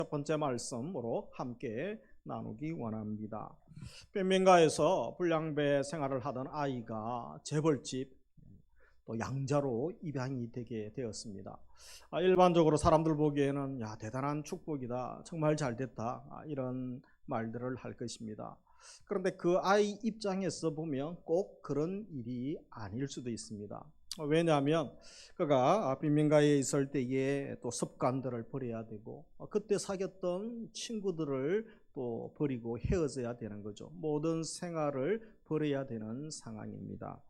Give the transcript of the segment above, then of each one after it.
첫 번째 말씀으로 함께 나누기 원합니다. 빈민가에서 불량배 생활을 하던 아이가 재벌집 또 양자로 입양이 되게 되었습니다. 일반적으로 사람들 보기에는 야, 대단한 축복이다, 정말 잘 됐다, 이런 말들을 할 것입니다. 그런데 그 아이 입장에서 보면 꼭 그런 일이 아닐 수도 있습니다. 왜냐하면 그가 빈민가에 있을 때에 또 습관들을 버려야 되고 그때 사귀었던 친구들을 또 버리고 헤어져야 되는 거죠. 모든 생활을 버려야 되는 상황입니다.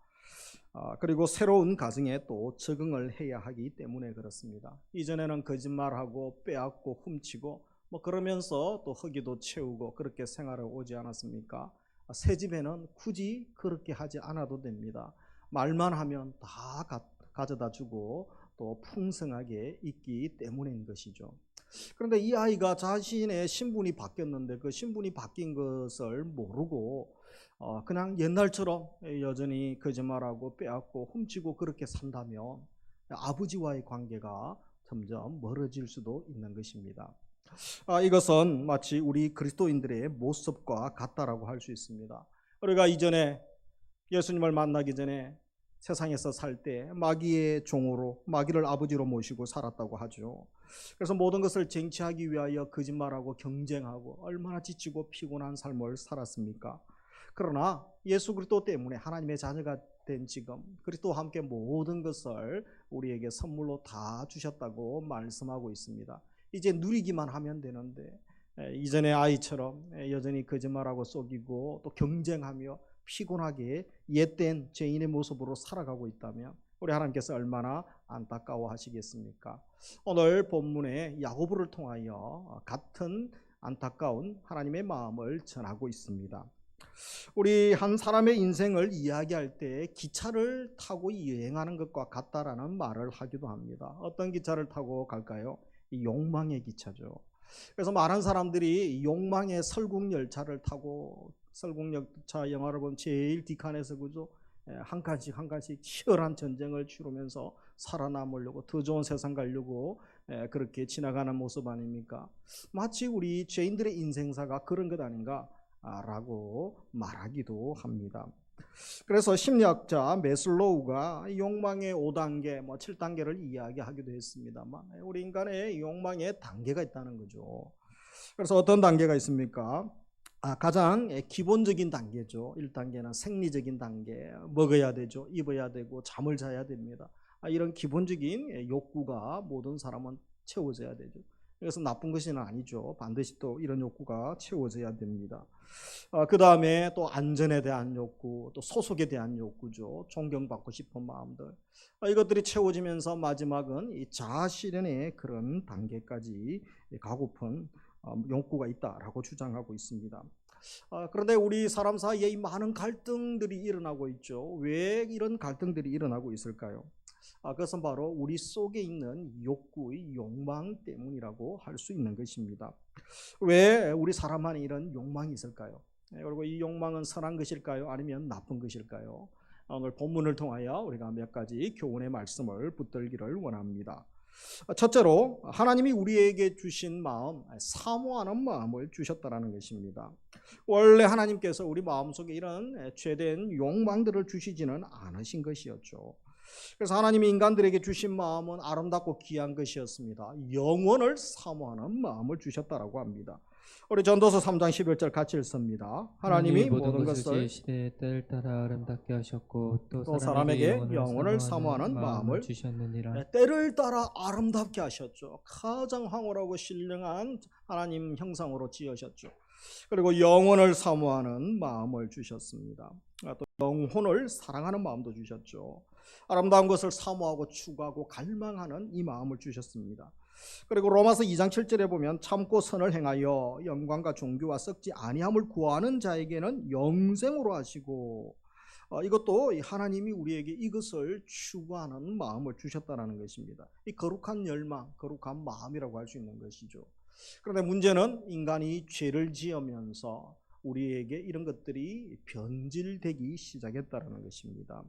그리고 새로운 가정에 또 적응을 해야 하기 때문에 그렇습니다. 이전에는 거짓말하고 빼앗고 훔치고 그러면서 또 허기도 채우고 그렇게 생활을 오지 않았습니까? 새 집에는 굳이 그렇게 하지 않아도 됩니다. 말만 하면 다 가져다 주고 또 풍성하게 있기 때문인 것이죠. 그런데 이 아이가 자신의 신분이 바뀌었는데 그 신분이 바뀐 것을 모르고 그냥 옛날처럼 여전히 거짓말하고 빼앗고 훔치고 그렇게 산다면 아버지와의 관계가 점점 멀어질 수도 있는 것입니다. 이것은 마치 우리 그리스도인들의 모습과 같다라고 할 수 있습니다. 우리가 이전에 예수님을 만나기 전에 세상에서 살 때 마귀의 종으로 마귀를 아버지로 모시고 살았다고 하죠. 그래서 모든 것을 쟁취하기 위하여 거짓말하고 경쟁하고 얼마나 지치고 피곤한 삶을 살았습니까? 그러나 예수 그리스도 때문에 하나님의 자녀가 된 지금 그리스도와 함께 모든 것을 우리에게 선물로 다 주셨다고 말씀하고 있습니다. 이제 누리기만 하면 되는데 이전의 아이처럼 여전히 거짓말하고 속이고 또 경쟁하며 피곤하게 옛된 죄인의 모습으로 살아가고 있다면 우리 하나님께서 얼마나 안타까워 하시겠습니까? 오늘 본문의 야고보를 통하여 같은 안타까운 하나님의 마음을 전하고 있습니다. 우리 한 사람의 인생을 이야기할 때 기차를 타고 여행하는 것과 같다라는 말을 하기도 합니다. 어떤 기차를 타고 갈까요? 이 욕망의 기차죠. 그래서 많은 사람들이 욕망의 설국열차를 타고 설국열차 영화를 보면 제일 뒷칸에서 그죠? 한 칸씩 한 칸씩 치열한 전쟁을 치르면서 살아남으려고 더 좋은 세상 가려고 그렇게 지나가는 모습 아닙니까? 마치 우리 죄인들의 인생사가 그런 것 아닌가 라고 말하기도 합니다. 그래서 심리학자 메슬로우가 욕망의 5단계, 7단계를 이야기하기도 했습니다만 우리 인간의 욕망의 단계가 있다는 거죠. 그래서 어떤 단계가 있습니까? 가장 기본적인 단계죠. 1단계는 생리적인 단계, 먹어야 되죠. 입어야 되고 잠을 자야 됩니다. 이런 기본적인 욕구가 모든 사람은 채워져야 되죠. 그래서 나쁜 것은 아니죠. 반드시 또 이런 욕구가 채워져야 됩니다. 그 다음에 또 안전에 대한 욕구, 또 소속에 대한 욕구죠. 존경받고 싶은 마음들. 이것들이 채워지면서 마지막은 이 자아 실현의 그런 단계까지 가고픈 욕구가 있다라고 주장하고 있습니다. 그런데 우리 사람 사이에 이 많은 갈등들이 일어나고 있죠. 왜 이런 갈등들이 일어나고 있을까요? 그것은 바로 우리 속에 있는 욕구의 욕망 때문이라고 할 수 있는 것입니다. 왜 우리 사람 안에 이런 욕망이 있을까요? 그리고 이 욕망은 선한 것일까요? 아니면 나쁜 것일까요? 오늘 본문을 통하여 우리가 몇 가지 교훈의 말씀을 붙들기를 원합니다. 첫째로 하나님이 우리에게 주신 마음, 사모하는 마음을 주셨다는 것입니다. 원래 하나님께서 우리 마음속에 이런 죄된 욕망들을 주시지는 않으신 것이었죠. 그래서 하나님이 인간들에게 주신 마음은 아름답고 귀한 것이었습니다. 영원을 사모하는 마음을 주셨다라고 합니다. 우리 전도서 3장 11절 같이 읽습니다. 하나님이 모든 것을 시대의 때를 따라 아름답게 하셨고 또 사람에게 영혼을 사모하는 사모하는 마음을 주셨느니라. 때를 따라 아름답게 하셨죠. 가장 황홀하고 신령한 하나님 형상으로 지으셨죠. 그리고 영혼을 사모하는 마음을 주셨습니다. 또 영혼을 사랑하는 마음도 주셨죠. 아름다운 것을 사모하고 추구하고 갈망하는 이 마음을 주셨습니다. 그리고 로마서 2장 7절에 보면 참고 선을 행하여 영광과 존귀와 썩지 아니함을 구하는 자에게는 영생으로 하시고, 이것도 하나님이 우리에게 이것을 추구하는 마음을 주셨다는 것입니다. 이 거룩한 열망, 거룩한 마음이라고 할 수 있는 것이죠. 그런데 문제는 인간이 죄를 지으면서 우리에게 이런 것들이 변질되기 시작했다는 것입니다.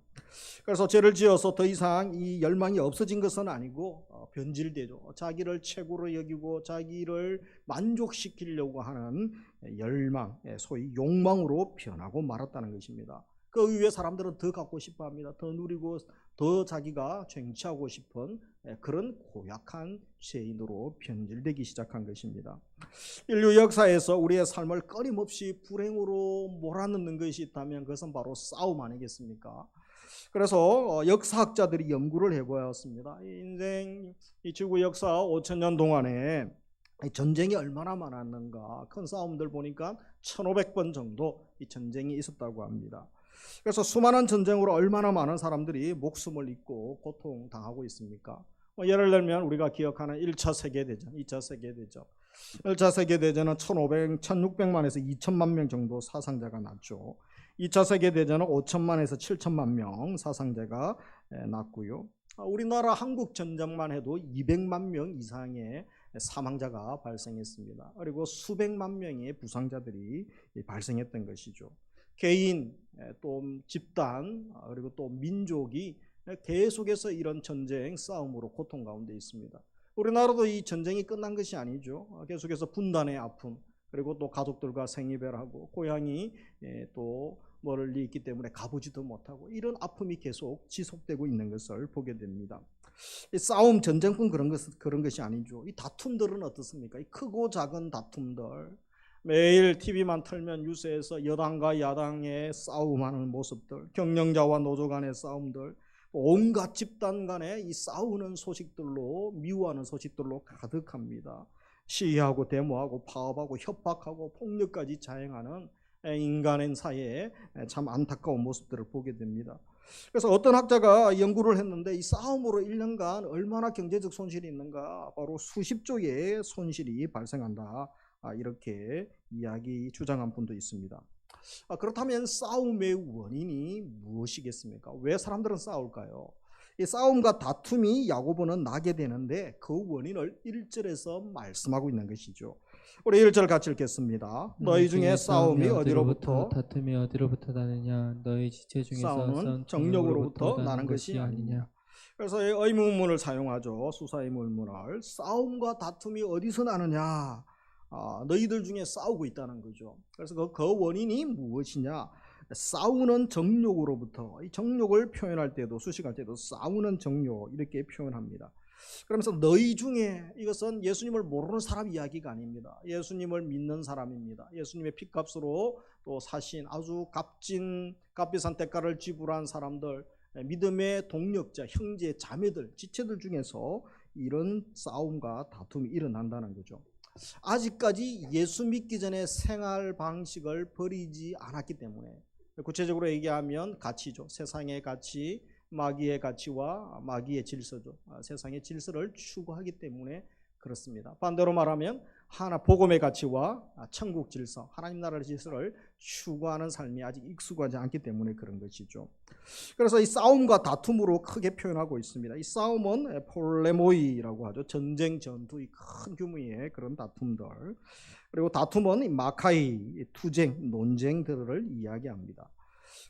그래서 죄를 지어서 더 이상 이 열망이 없어진 것은 아니고 변질되죠. 자기를 최고로 여기고 자기를 만족시키려고 하는 열망, 소위 욕망으로 변하고 말았다는 것입니다. 그 이후에 사람들은 더 갖고 싶어 합니다. 더 누리고 더 자기가 쟁취하고 싶은 그런 고약한 죄인으로 변질되기 시작한 것입니다. 인류 역사에서 우리의 삶을 끊임없이 불행으로 몰아넣는 것이 있다면 그것은 바로 싸움 아니겠습니까? 그래서 역사학자들이 연구를 해보았습니다. 인생 이 지구 역사 5천년 동안에 전쟁이 얼마나 많았는가, 큰 싸움들 보니까 1500번 정도 이 전쟁이 있었다고 합니다. 그래서 수많은 전쟁으로 얼마나 많은 사람들이 목숨을 잃고 고통당하고 있습니까? 예를 들면 우리가 기억하는 1차 세계대전, 2차 세계대전. 1차 세계대전은 1600만에서 2000만 명 정도 사상자가 났죠. 2차 세계대전은 5천만에서 7천만 명 사상자가 났고요. 우리나라 한국 전쟁만 해도 200만 명 이상의 사망자가 발생했습니다. 그리고 수백만 명의 부상자들이 발생했던 것이죠. 개인, 또 집단, 그리고 또 민족이 계속해서 이런 전쟁, 싸움으로 고통 가운데 있습니다. 우리나라도 이 전쟁이 끝난 것이 아니죠. 계속해서 분단의 아픔, 그리고 또 가족들과 생이별하고 고향이 또 멀리 있기 때문에 가보지도 못하고 이런 아픔이 계속 지속되고 있는 것을 보게 됩니다. 이 싸움, 전쟁뿐 그런 것이 아니죠. 이 다툼들은 어떻습니까? 이 크고 작은 다툼들, 매일 TV만 틀면 뉴스에서 여당과 야당의 싸움하는 모습들, 경영자와 노조 간의 싸움들, 온갖 집단 간의 이 싸우는 소식들로, 미워하는 소식들로 가득합니다. 시위하고 데모하고 파업하고 협박하고 폭력까지 자행하는 인간의 사이에 참 안타까운 모습들을 보게 됩니다. 그래서 어떤 학자가 연구를 했는데 이 싸움으로 1년간 얼마나 경제적 손실이 있는가, 바로 수십조의 손실이 발생한다, 이렇게 주장한 분도 있습니다. 그렇다면 싸움의 원인이 무엇이겠습니까? 왜 사람들은 싸울까요? 이 싸움과 다툼이 야고보는 나게 되는데 그 원인을 1절에서 말씀하고 있는 것이죠. 우리 1절 같이 읽겠습니다. 너희 중에 싸움이 어디로부터, 다툼이 어디로부터 나느냐? 너희 지체 중에서 싸움은 정욕으로부터 나는 것이 아니냐. 그래서 의문문을 사용하죠. 수사의문문을. 싸움과 다툼이 어디서 나느냐? 너희들 중에 싸우고 있다는 거죠. 그래서 그 원인이 무엇이냐? 싸우는 정욕으로부터. 이 정욕을 표현할 때도, 수식할 때도 싸우는 정욕 이렇게 표현합니다. 그러면서 너희 중에, 이것은 예수님을 모르는 사람 이야기가 아닙니다. 예수님을 믿는 사람입니다. 예수님의 핏값으로 또 사신 아주 값비싼 대가를 지불한 사람들, 믿음의 동력자, 형제, 자매들, 지체들 중에서 이런 싸움과 다툼이 일어난다는 거죠. 아직까지 예수 믿기 전에 생활 방식을 버리지 않았기 때문에, 구체적으로 얘기하면 가치죠. 세상의 가치, 마귀의 가치와 마귀의 질서죠. 세상의 질서를 추구하기 때문에 그렇습니다. 반대로 말하면 복음의 가치와 천국 질서, 하나님 나라의 질서를 추구하는 삶이 아직 익숙하지 않기 때문에 그런 것이죠. 그래서 이 싸움과 다툼으로 크게 표현하고 있습니다. 이 싸움은 폴레모이라고 하죠. 전쟁, 전투의 큰 규모의 그런 다툼들. 그리고 다툼은 마카이, 투쟁, 논쟁들을 이야기합니다.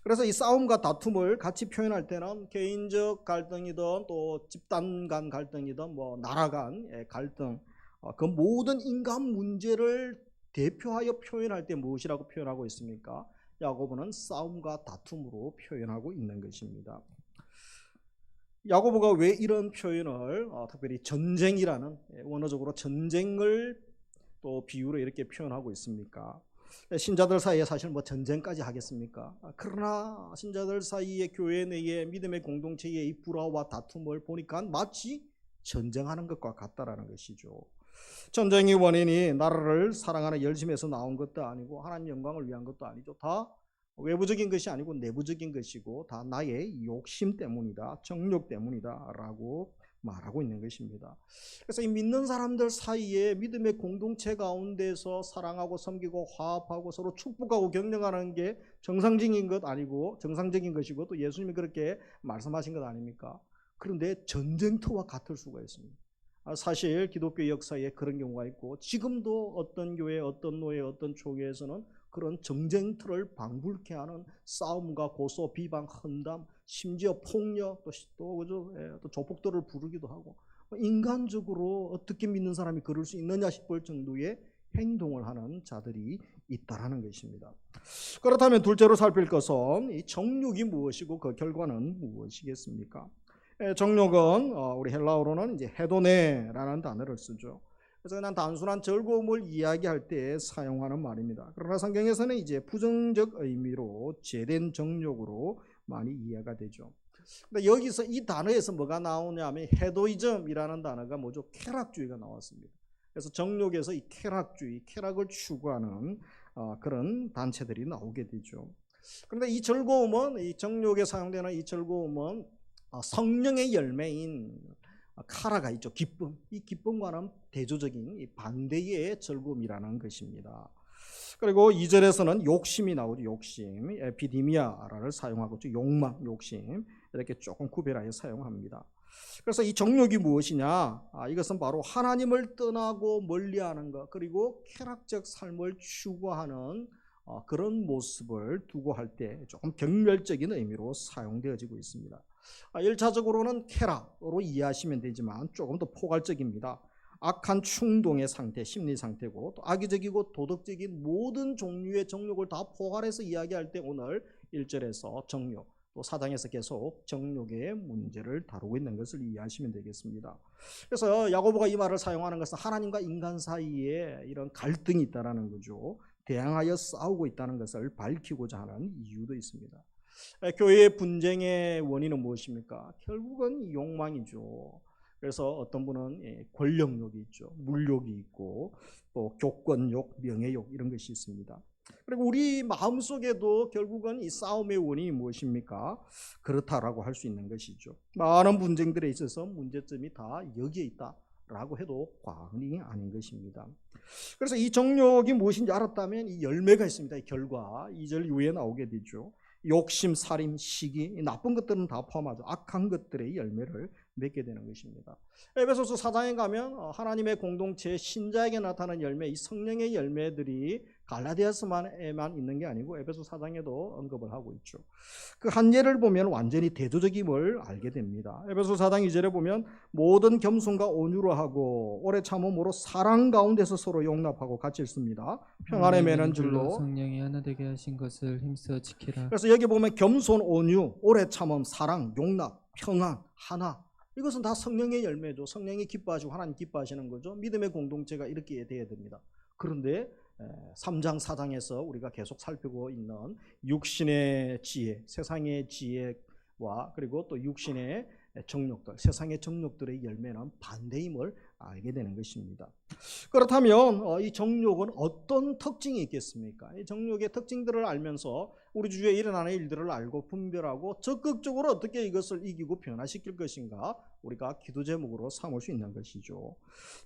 그래서 이 싸움과 다툼을 같이 표현할 때는 개인적 갈등이든 또 집단 간 갈등이든 뭐 나라 간의 갈등, 그 모든 인간 문제를 대표하여 표현할 때 무엇이라고 표현하고 있습니까? 야고보는 싸움과 다툼으로 표현하고 있는 것입니다. 야고보가 왜 이런 표현을, 특별히 전쟁이라는, 원어적으로 전쟁을 또 비유로 이렇게 표현하고 있습니까? 신자들 사이에 사실 뭐 전쟁까지 하겠습니까? 그러나 신자들 사이에, 교회 내에, 믿음의 공동체의 이 불화와 다툼을 보니까 마치 전쟁하는 것과 같다라는 것이죠. 전쟁의 원인이 나라를 사랑하는 열심에서 나온 것도 아니고 하나님 영광을 위한 것도 아니죠. 다 외부적인 것이 아니고 내부적인 것이고 다 나의 욕심 때문이다, 정욕 때문이다 라고 말하고 있는 것입니다. 그래서 이 믿는 사람들 사이에 믿음의 공동체 가운데서 사랑하고 섬기고 화합하고 서로 축복하고 격려하는 게 정상적인 것 아니고, 정상적인 것이고 또 예수님이 그렇게 말씀하신 것 아닙니까? 그런데 전쟁터와 같을 수가 있습니다. 사실 기독교 역사에 그런 경우가 있고 지금도 어떤 교회, 어떤 노예, 어떤 초교에서는 그런 정쟁터를 방불케 하는 싸움과 고소, 비방, 헌담, 심지어 폭력, 또 조폭들을 부르기도 하고, 인간적으로 어떻게 믿는 사람이 그럴 수 있느냐 싶을 정도의 행동을 하는 자들이 있다라는 것입니다. 그렇다면 둘째로 살필 것은 이 정욕이 무엇이고 그 결과는 무엇이겠습니까? 정욕은 우리 헬라어로는 이제 헤도네라는 단어를 쓰죠. 그래서 그냥 단순한 즐거움을 이야기할 때 사용하는 말입니다. 그러나 성경에서는 이제 부정적 의미로 죄된 정욕으로 많이 이해가 되죠. 근데 여기서 이 단어에서 뭐가 나오냐면 헤도이즘이라는 단어가 뭐죠? 쾌락주의가 나왔습니다. 그래서 정욕에서 이 쾌락주의, 쾌락을 추구하는 그런 단체들이 나오게 되죠. 그런데 이 즐거움은, 이 정욕에 사용되는 이 즐거움은 성령의 열매인 카라가 있죠. 기쁨. 이 기쁨과는 대조적인 이 반대의 즐거움이라는 것입니다. 그리고 2절에서는 욕심이 나오죠. 욕심. 에피디미아를 사용하고 있죠. 욕망, 욕심. 이렇게 조금 구별하여 사용합니다. 그래서 이 정욕이 무엇이냐? 이것은 바로 하나님을 떠나고 멀리하는 것, 그리고 쾌락적 삶을 추구하는 그런 모습을 두고 할 때 조금 경멸적인 의미로 사용되어지고 있습니다. 1차적으로는 쾌락으로 이해하시면 되지만 조금 더 포괄적입니다. 악한 충동의 상태, 심리 상태고, 또 악의적이고 도덕적인 모든 종류의 정욕을 다 포괄해서 이야기할 때 오늘 1절에서 정욕, 또 4장에서 계속 정욕의 문제를 다루고 있는 것을 이해하시면 되겠습니다. 그래서 야고보가 이 말을 사용하는 것은 하나님과 인간 사이에 이런 갈등이 있다는 거죠. 대항하여 싸우고 있다는 것을 밝히고자 하는 이유도 있습니다. 교회의 분쟁의 원인은 무엇입니까? 결국은 욕망이죠. 그래서 어떤 분은 권력욕이 있죠. 물욕이 있고 또 교권욕, 명예욕 이런 것이 있습니다. 그리고 우리 마음속에도 결국은 이 싸움의 원인이 무엇입니까? 그렇다라고 할 수 있는 것이죠. 많은 분쟁들에 있어서 문제점이 다 여기에 있다라고 해도 과언이 아닌 것입니다. 그래서 이 정욕이 무엇인지 알았다면 이 열매가 있습니다. 이 결과 2절 이후에 나오게 되죠. 욕심, 살인, 시기, 나쁜 것들은 다 포함하죠. 악한 것들의 열매를 맺게 되는 것입니다. 에베소서 4장에 가면 하나님의 공동체 신자에게 나타나는 열매, 이 성령의 열매들이 갈라디아서만에만 있는 게 아니고 에베소 4장에도 언급을 하고 있죠. 그 한 예를 보면 완전히 대조적임을 알게 됩니다. 에베소 4장 2절에 보면 모든 겸손과 온유로 하고 오래 참음으로 사랑 가운데서 서로 용납하고 같이 있습니다. 평안에 매는 줄로 성령이 하나 되게 하신 것을 힘써 지키라. 그래서 여기 보면 겸손, 온유, 오래 참음, 사랑, 용납, 평안, 하나, 이것은 다 성령의 열매죠. 성령이 기뻐하시고 하나님 기뻐하시는 거죠. 믿음의 공동체가 이렇게 돼야 됩니다. 그런데 3장 4장에서 우리가 계속 살피고 있는 육신의 지혜, 세상의 지혜와 그리고 또 육신의 정욕들, 세상의 정욕들의 열매는 반대임을 알게 되는 것입니다. 그렇다면 이 정욕은 어떤 특징이 있겠습니까? 이 정욕의 특징들을 알면서 우리 주위에 일어나는 일들을 알고 분별하고 적극적으로 어떻게 이것을 이기고 변화시킬 것인가 우리가 기도 제목으로 삼을 수 있는 것이죠.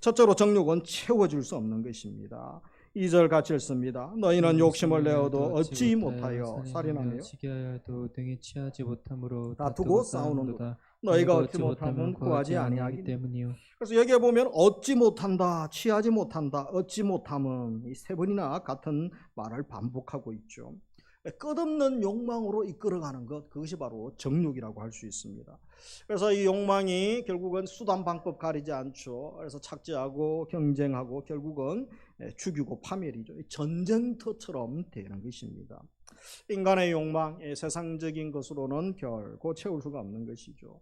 첫째로 정욕은 채워줄 수 없는 것입니다. 2절 같이 읽습니다. 너희는 욕심을 내어도 얻지 못하여 살인하며 시기하여도 등에 취하지 못함으로 다투고 싸우는도다. 너희가 얻지 못하면 구하지 아니하기 때문이요. 그래서 여기에 보면 얻지 못한다, 취하지 못한다, 얻지 못함은 이 세 번이나 같은 말을 반복하고 있죠. 끝없는 욕망으로 이끌어가는 것, 그것이 바로 정욕이라고 할 수 있습니다. 그래서 이 욕망이 결국은 수단 방법 가리지 않죠. 그래서 착취하고 경쟁하고 결국은 죽이고 파멸이죠. 전쟁터처럼 되는 것입니다. 인간의 욕망, 세상적인 것으로는 결코 채울 수가 없는 것이죠.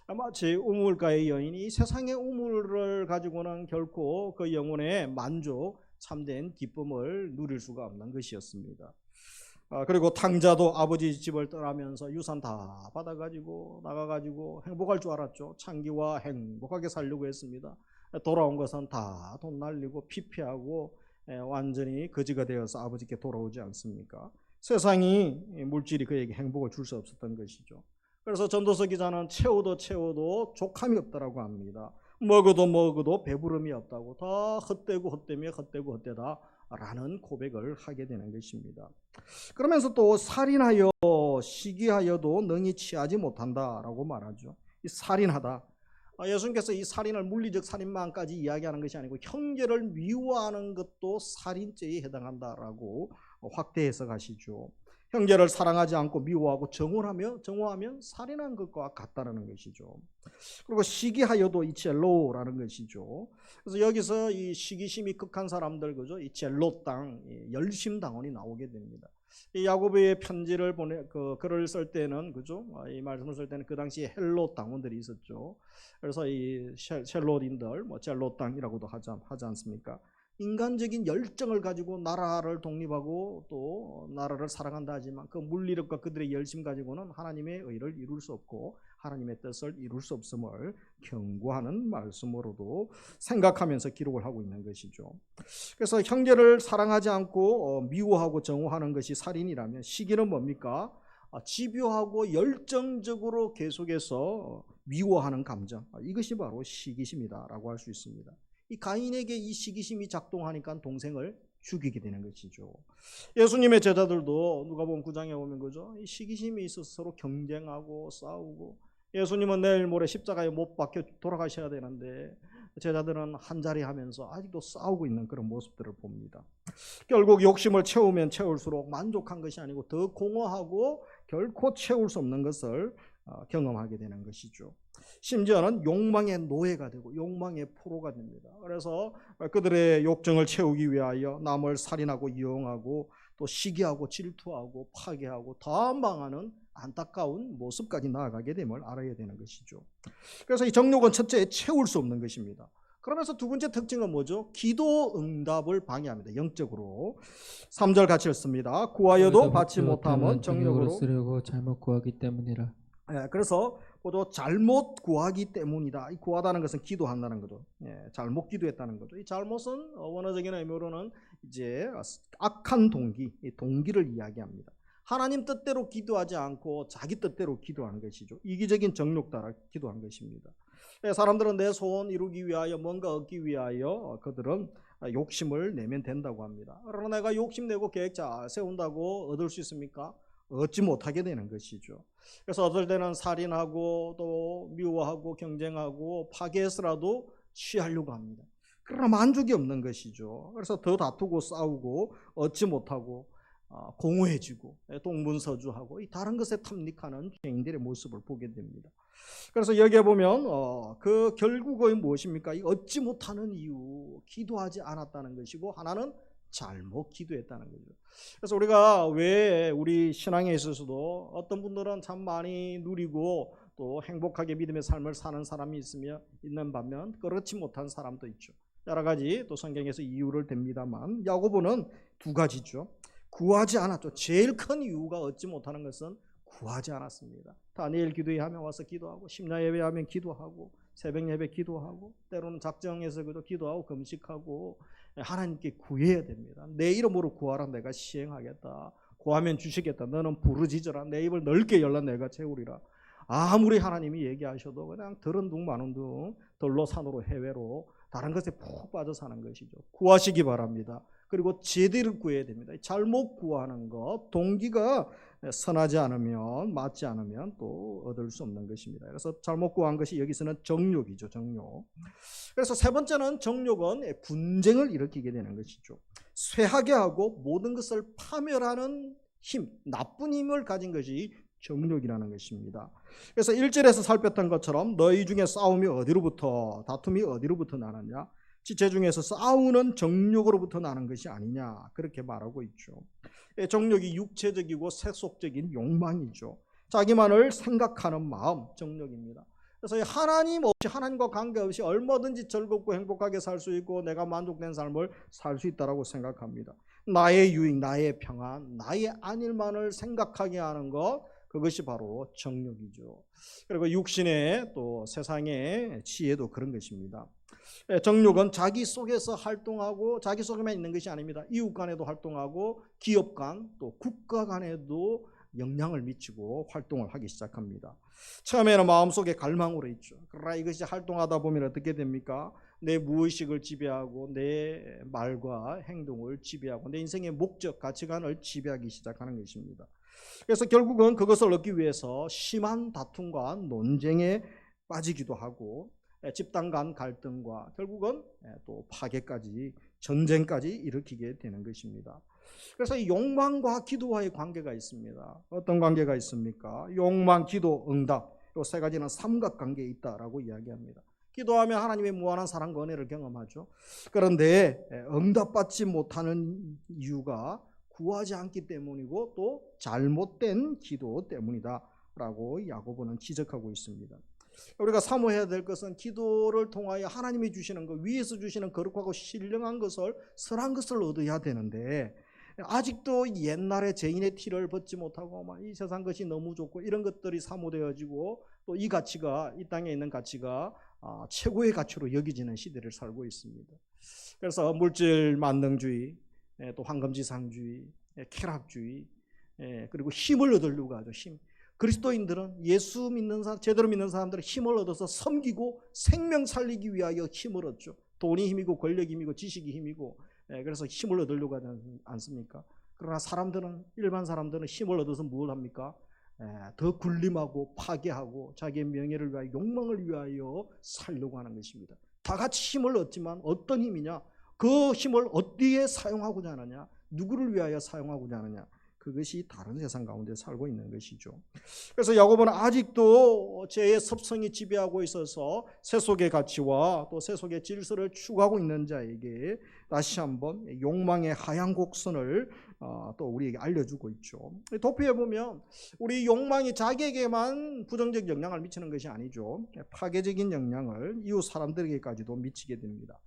마치 우물가의 여인이 세상의 우물을 가지고는 결코 그 영혼의 만족, 참된 기쁨을 누릴 수가 없는 것이었습니다. 그리고 탕자도 아버지 집을 떠나면서 유산 다 받아가지고 나가가지고 행복할 줄 알았죠. 창기와 행복하게 살려고 했습니다. 돌아온 것은 다 돈 날리고 피폐하고 완전히 거지가 되어서 아버지께 돌아오지 않습니까? 세상이 물질이 그에게 행복을 줄 수 없었던 것이죠. 그래서 전도서 기자는 채워도 족함이 없다라고 합니다. 먹어도 배부름이 없다고, 다 헛되다 라는 고백을 하게 되는 것입니다. 그러면서 또 살인하여 시기하여도 능히 취하지 못한다라고 말하죠. 이 살인하다, 예수님께서 이 살인을 물리적 살인만까지 이야기하는 것이 아니고 형제를 미워하는 것도 살인죄에 해당한다라고 확대해서 가시죠. 형제를 사랑하지 않고 미워하고 정오하면 살인한 것과 같다는 것이죠. 그리고 시기하여도 이 젤로라는 것이죠. 그래서 여기서 이 시기심이 극한 사람들, 그죠? 이 젤로 땅, 열심 당원이 나오게 됩니다. 이 야고보의 편지를 글을 쓸 때는, 그죠? 이 말씀을 쓸 때는 그 당시에 헬로 당원들이 있었죠. 그래서 이 헬로인들, 젤로 땅이라고도 하지 않습니까? 인간적인 열정을 가지고 나라를 독립하고 또 나라를 사랑한다 하지만 그 물리력과 그들의 열심 가지고는 하나님의 의를 이룰 수 없고 하나님의 뜻을 이룰 수 없음을 경고하는 말씀으로도 생각하면서 기록을 하고 있는 것이죠. 그래서 형제를 사랑하지 않고 미워하고 정오하는 것이 살인이라면 시기는 뭡니까? 집요하고 열정적으로 계속해서 미워하는 감정, 이것이 바로 시기심이다라고 할 수 있습니다. 이 가인에게 이 시기심이 작동하니까 동생을 죽이게 되는 것이죠. 예수님의 제자들도 누가복음 9장에 보면, 그죠? 이 시기심이 있어서 서로 경쟁하고 싸우고, 예수님은 내일 모레 십자가에 못 박혀 돌아가셔야 되는데 제자들은 한자리 하면서 아직도 싸우고 있는 그런 모습들을 봅니다. 결국 욕심을 채우면 채울수록 만족한 것이 아니고 더 공허하고 결코 채울 수 없는 것을 경험하게 되는 것이죠. 심지어는 욕망의 노예가 되고 욕망의 포로가 됩니다. 그래서 그들의 욕정을 채우기 위하여 남을 살인하고 이용하고 또 시기하고 질투하고 파괴하고 더 망하는 안타까운 모습까지 나아가게 됨을 알아야 되는 것이죠. 그래서 이 정욕은 첫째, 채울 수 없는 것입니다. 그러면서 두 번째 특징은 뭐죠? 기도 응답을 방해합니다. 영적으로. 3절 같이 읽습니다. 구하여도 받지 못함은 정욕으로 쓰려고 잘못 구하기 때문이라. 그래서 또 잘못 구하기 때문이다. 이 구하다는 것은 기도한다는 거죠. 잘못 기도했다는 거죠. 이 잘못은 원어적인 의미로는 이제 악한 동기를 이야기합니다. 하나님 뜻대로 기도하지 않고 자기 뜻대로 기도하는 것이죠. 이기적인 정욕 따라 기도한 것입니다. 사람들은 내 소원 이루기 위하여 뭔가 얻기 위하여 그들은 욕심을 내면 된다고 합니다. 그러나 내가 욕심내고 계획 잘 세운다고 얻을 수 있습니까? 얻지 못하게 되는 것이죠. 그래서 어떨 때는 살인하고 또 미워하고 경쟁하고 파괴해서라도 취하려고 합니다. 그러나 만족이 없는 것이죠. 그래서 더 다투고 싸우고 얻지 못하고 공허해지고 동분서주하고 이 다른 것에 탐닉하는 죄인들의 모습을 보게 됩니다. 그래서 여기에 보면 그 결국은 무엇입니까? 이 얻지 못하는 이유, 기도하지 않았다는 것이고 하나는 잘못 기도했다는 거죠. 그래서 우리가 왜 우리 신앙에 있어서도 어떤 분들은 참 많이 누리고 또 행복하게 믿음의 삶을 사는 사람이 있는 반면 그렇지 못한 사람도 있죠. 여러 가지 또 성경에서 이유를 댑니다만 야고보는 두 가지죠. 구하지 않았죠. 제일 큰 이유가 얻지 못하는 것은 구하지 않았습니다. 다니엘 기도회 하면 와서 기도하고 심야 예배하면 기도하고 새벽 예배 기도하고 때로는 작정해서 기도하고 금식하고 하나님께 구해야 됩니다. 내 이름으로 구하라 내가 시행하겠다. 구하면 주시겠다. 너는 부르짖으라. 내 입을 넓게 열라 내가 채우리라. 아무리 하나님이 얘기하셔도 그냥 들은 둥 마는 둥 들로 산으로 해외로 다른 것에 푹 빠져 사는 것이죠. 구하시기 바랍니다. 그리고 제대로 구해야 됩니다. 잘못 구하는 것, 동기가 선하지 않으면 맞지 않으면 또 얻을 수 없는 것입니다. 그래서 잘못 구한 것이 여기서는 정욕이죠. 정욕. 그래서 세 번째는 정욕은 분쟁을 일으키게 되는 것이죠. 쇠하게 하고 모든 것을 파멸하는 힘, 나쁜 힘을 가진 것이 정욕이라는 것입니다. 그래서 1절에서 살폈던 것처럼 너희 중에 다툼이 어디로부터 나느냐? 지체 중에서 싸우는 정욕으로부터 나는 것이 아니냐, 그렇게 말하고 있죠. 정욕이 육체적이고 세속적인 욕망이죠. 자기만을 생각하는 마음, 정욕입니다. 그래서 하나님 없이, 하나님과 관계없이 얼마든지 즐겁고 행복하게 살 수 있고 내가 만족된 삶을 살 수 있다고 생각합니다. 나의 유익, 나의 평안, 나의 안일만을 생각하게 하는 것, 그것이 바로 정욕이죠. 그리고 육신의 또 세상의 지혜도 그런 것입니다. 정욕은 자기 속에서 활동하고 자기 속에만 있는 것이 아닙니다. 이웃 간에도 활동하고 기업 간 또 국가 간에도 영향을 미치고 활동을 하기 시작합니다. 처음에는 마음속에 갈망으로 있죠. 그러나 이것이 활동하다 보면 어떻게 됩니까? 내 무의식을 지배하고 내 말과 행동을 지배하고 내 인생의 목적, 가치관을 지배하기 시작하는 것입니다. 그래서 결국은 그것을 얻기 위해서 심한 다툼과 논쟁에 빠지기도 하고 집단 간 갈등과 결국은 또 파괴까지, 전쟁까지 일으키게 되는 것입니다. 그래서 이 욕망과 기도와의 관계가 있습니다. 어떤 관계가 있습니까? 욕망, 기도, 응답. 이 세 가지는 삼각관계에 있다라고 이야기합니다. 기도하면 하나님의 무한한 사랑과 은혜를 경험하죠. 그런데 응답받지 못하는 이유가 구하지 않기 때문이고 또 잘못된 기도 때문이다라고 야고보는 지적하고 있습니다. 우리가 사모해야 될 것은 기도를 통하여 하나님이 주시는 것, 위에서 주시는 거룩하고 신령한 것을, 선한 것을 얻어야 되는데 아직도 옛날에 죄인의 티를 벗지 못하고 이 세상 것이 너무 좋고 이런 것들이 사모되어지고 또 이 가치가, 이 땅에 있는 가치가 최고의 가치로 여겨지는 시대를 살고 있습니다. 그래서 물질 만능주의, 또 황금지상주의, 쾌락주의, 그리고 힘을 얻으려고 하죠. 힘. 그리스도인들은 예수 믿는 사람, 제대로 믿는 사람들은 힘을 얻어서 섬기고 생명 살리기 위하여 힘을 얻죠. 돈이 힘이고 권력이 힘이고 지식이 힘이고, 그래서 힘을 얻으려고 하지 않습니까? 그러나 사람들은, 일반 사람들은 힘을 얻어서 뭘 합니까? 더 군림하고 파괴하고 자기의 명예를 위하여, 욕망을 위하여 살려고 하는 것입니다. 다 같이 힘을 얻지만 어떤 힘이냐? 그 힘을 어디에 사용하고자 하느냐? 누구를 위하여 사용하고자 하느냐? 그것이 다른 세상 가운데 살고 있는 것이죠. 그래서 야고보는 아직도 죄의 습성이 지배하고 있어서 세속의 가치와 또 세속의 질서를 추구하고 있는 자에게 다시 한번 욕망의 하얀 곡선을 또 우리에게 알려주고 있죠. 도표에 보면 우리 욕망이 자기에게만 부정적 영향을 미치는 것이 아니죠. 파괴적인 영향을 이웃 사람들에게까지도 미치게 됩니다.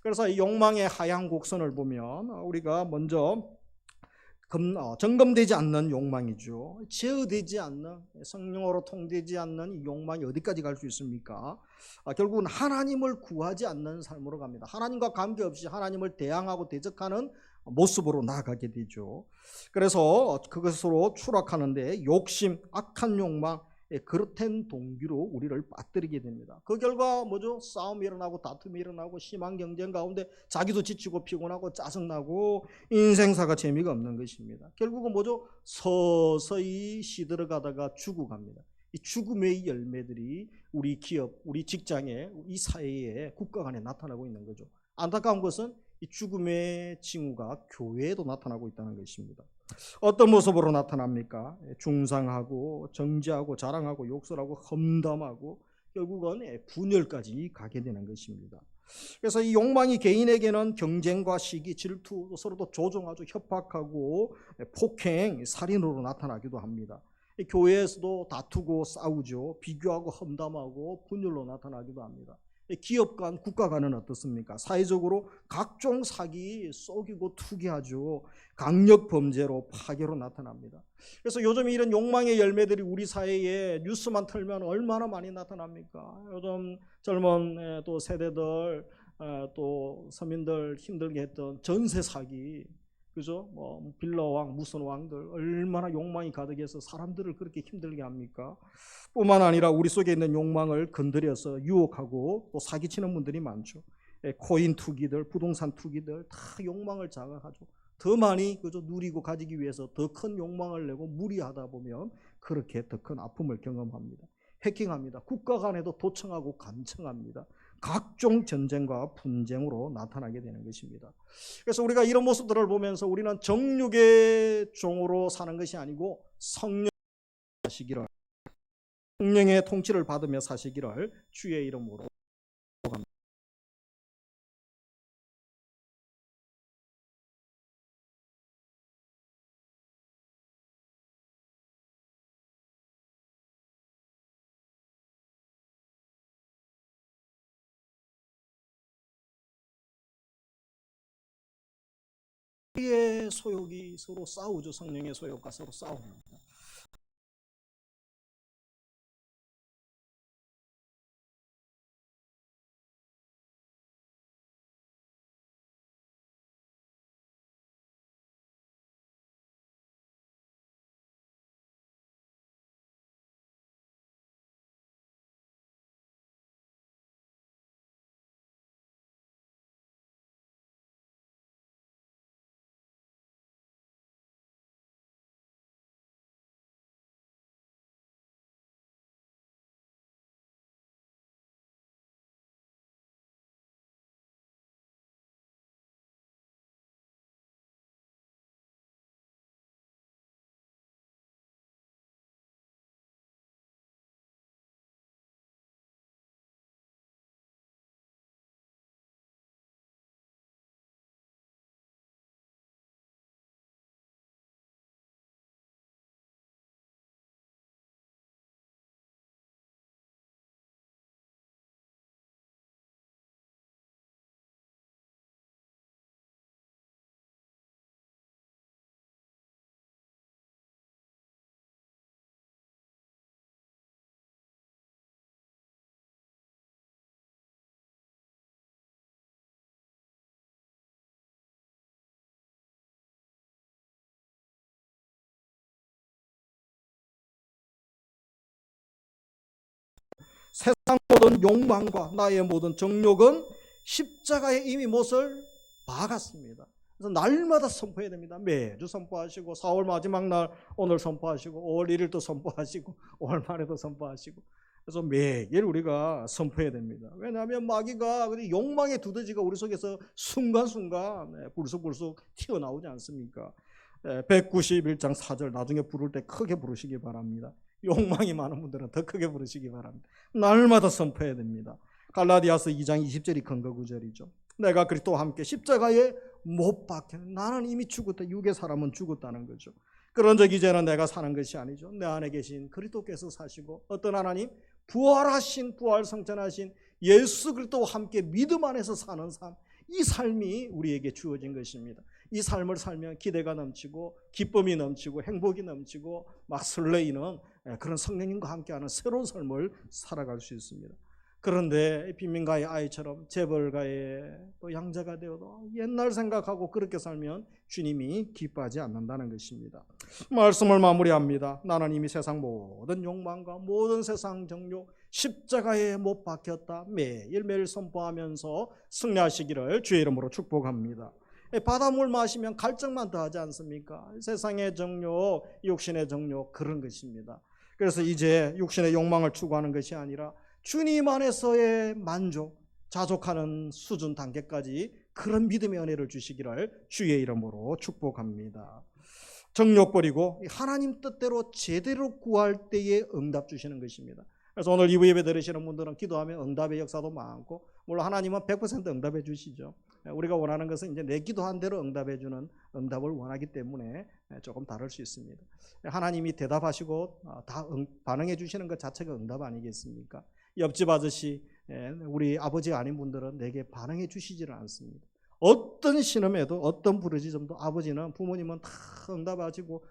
그래서 이 욕망의 하얀 곡선을 보면 우리가 먼저 점검되지 않는 욕망이죠. 제어되지 않는, 성령으로 통되지 않는 이 욕망이 어디까지 갈 수 있습니까? 결국은 하나님을 구하지 않는 삶으로 갑니다. 하나님과 관계없이 하나님을 대항하고 대적하는 모습으로 나아가게 되죠. 그래서 그것으로 추락하는데 욕심, 악한 욕망, 그릇된 동기로 우리를 빠뜨리게 됩니다. 그 결과 뭐죠? 싸움이 일어나고 다툼이 일어나고 심한 경쟁 가운데 자기도 지치고 피곤하고 짜증나고 인생사가 재미가 없는 것입니다. 결국은 뭐죠? 서서히 시들어가다가 죽어갑니다. 이 죽음의 열매들이 우리 기업, 우리 직장에, 이 사회에, 국가 간에 나타나고 있는 거죠. 안타까운 것은 이 죽음의 징후가 교회에도 나타나고 있다는 것입니다. 어떤 모습으로 나타납니까? 중상하고 정죄하고 자랑하고 욕설하고 험담하고 결국은 분열까지 가게 되는 것입니다. 그래서 이 욕망이 개인에게는 경쟁과 시기, 질투, 서로 또 조종하고 협박하고 폭행, 살인으로 나타나기도 합니다. 교회에서도 다투고 싸우죠. 비교하고 험담하고 분열로 나타나기도 합니다. 기업 간, 국가 간은 어떻습니까? 사회적으로 각종 사기, 속이고 투기하죠. 강력 범죄로 파괴로 나타납니다. 그래서 요즘 이런 욕망의 열매들이 우리 사회에 뉴스만 틀면 얼마나 많이 나타납니까? 요즘 젊은 또 세대들, 또 서민들 힘들게 했던 전세 사기, 그죠? 뭐 빌라왕, 무슨 왕들 얼마나 욕망이 가득해서 사람들을 그렇게 힘들게 합니까? 뿐만 아니라 우리 속에 있는 욕망을 건드려서 유혹하고 또 사기치는 분들이 많죠. 코인 투기들, 부동산 투기들 다 욕망을 자극하죠. 더 많이 그저 누리고 가지기 위해서 더 큰 욕망을 내고 무리하다 보면 그렇게 더 큰 아픔을 경험합니다. 해킹합니다. 국가 간에도 도청하고 간청합니다. 각종 전쟁과 분쟁으로 나타나게 되는 것입니다. 그래서 우리가 이런 모습들을 보면서 우리는 정욕의 종으로 사는 것이 아니고 성령의 사시기를, 성령의 통치를 받으며 사시기를 주의 이름으로 우리의 소욕이 서로 싸우죠. 성령의 소욕과 서로 싸웁니다. 세상 모든 욕망과 나의 모든 정욕은 십자가에 이미 못을 박았습니다. 그래서 날마다 선포해야 됩니다. 매주 선포하시고 4월 마지막 날 오늘 선포하시고 5월 1일도 선포하시고 5월 말에도 선포하시고, 그래서 매일 우리가 선포해야 됩니다. 왜냐하면 마귀가 욕망의 두더지가 우리 속에서 순간순간 불쑥불쑥 튀어나오지 않습니까? 191장 4절 나중에 부를 때 크게 부르시기 바랍니다. 욕망이 많은 분들은 더 크게 부르시기 바랍니다. 날마다 선포해야 됩니다. 갈라디아서 2장 20절이 근거 구절이죠. 내가 그리스도와 함께 십자가에 못 박혀, 나는 이미 죽었다. 육의 사람은 죽었다는 거죠. 그런 적 이제는 내가 사는 것이 아니죠. 내 안에 계신 그리스도께서 사시고, 어떤 하나님? 부활하신, 부활성천하신 예수 그리스도와 함께 믿음 안에서 사는 삶, 이 삶이 우리에게 주어진 것입니다. 이 삶을 살면 기대가 넘치고 기쁨이 넘치고 행복이 넘치고 막 설레이는 그런 성령님과 함께하는 새로운 삶을 살아갈 수 있습니다. 그런데 빈민가의 아이처럼 재벌가의 또 양자가 되어도 옛날 생각하고 그렇게 살면 주님이 기뻐하지 않는다는 것입니다. 말씀을 마무리합니다. 나는 이미 세상 모든 욕망과 모든 세상 정욕 십자가에 못 박혔다. 매일매일 선포하면서 승리하시기를 주의 이름으로 축복합니다. 바닷물 마시면 갈증만 더하지 않습니까? 세상의 정욕, 육신의 정욕, 그런 것입니다. 그래서 이제 육신의 욕망을 추구하는 것이 아니라 주님 안에서의 만족, 자족하는 수준 단계까지 그런 믿음의 은혜를 주시기를 주의 이름으로 축복합니다. 정욕 버리고 하나님 뜻대로 제대로 구할 때에 응답 주시는 것입니다. 그래서 오늘 2부 예배 들으시는 분들은 기도하면 응답의 역사도 많고, 물론 하나님은 100% 응답해 주시죠. 우리가 원하는 것은 이제 내 기도한 대로 응답해 주는 응답을 원하기 때문에 조금 다를 수 있습니다. 하나님이 대답하시고 다 반응해 주시는 것 자체가 응답 아니겠습니까? 옆집 아저씨, 우리 아버지가 아닌 분들은 내게 반응해 주시지를 않습니다. 어떤 신음에도 어떤 부르짖음도 아버지는, 부모님은 다 응답하시고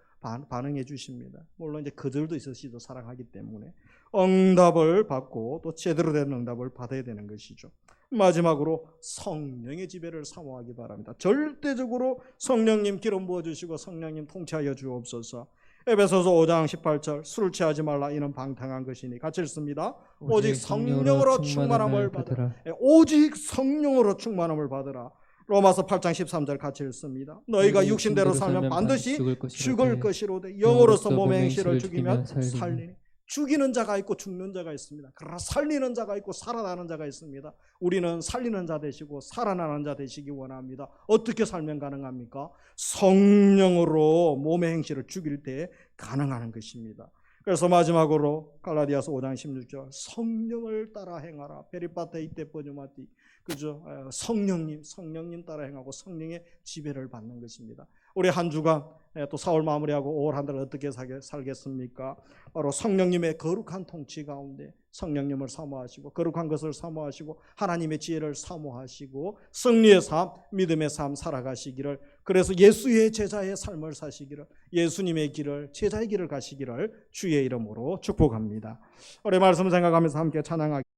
반응해 주십니다. 물론 이제 그들도 있으시죠. 사랑하기 때문에 응답을 받고 또 제대로 된 응답을 받아야 되는 것이죠. 마지막으로 성령의 지배를 사모하기 바랍니다. 절대적으로 성령님 기름 부어주시고 성령님 통치하여 주옵소서. 에베소서 5장 18절 술 취하지 말라 이는 방탕한 것이니 같이 읽습니다. 오직 성령으로 충만함을 받으라. 오직 성령으로 충만함을 받으라. 로마서 8장 13절 같이 읽습니다. 너희가 육신대로 살면 반드시 죽을 것이로되 영으로서 몸의 행실을 죽이면 살리니. 죽이는 자가 있고 죽는 자가 있습니다. 그러나 살리는 자가 있고 살아나는 자가 있습니다. 우리는 살리는 자 되시고 살아나는 자 되시기 원합니다. 어떻게 살면 가능합니까? 성령으로 몸의 행실을 죽일 때 가능한 것입니다. 그래서 마지막으로 갈라디아서 5장 16절 성령을 따라 행하라. 베리파테 이때 뽀뇨마티, 그죠? 성령님 따라 행하고 성령의 지배를 받는 것입니다. 우리 한 주간 또 4월 마무리하고 5월 한 달 어떻게 살겠습니까? 바로 성령님의 거룩한 통치 가운데 성령님을 사모하시고 거룩한 것을 사모하시고 하나님의 지혜를 사모하시고 승리의 삶, 믿음의 삶 살아가시기를, 그래서 예수의 제자의 삶을 사시기를, 예수님의 길을, 제자의 길을 가시기를 주의 이름으로 축복합니다. 우리 말씀 생각하면서 함께 찬양하겠습니다.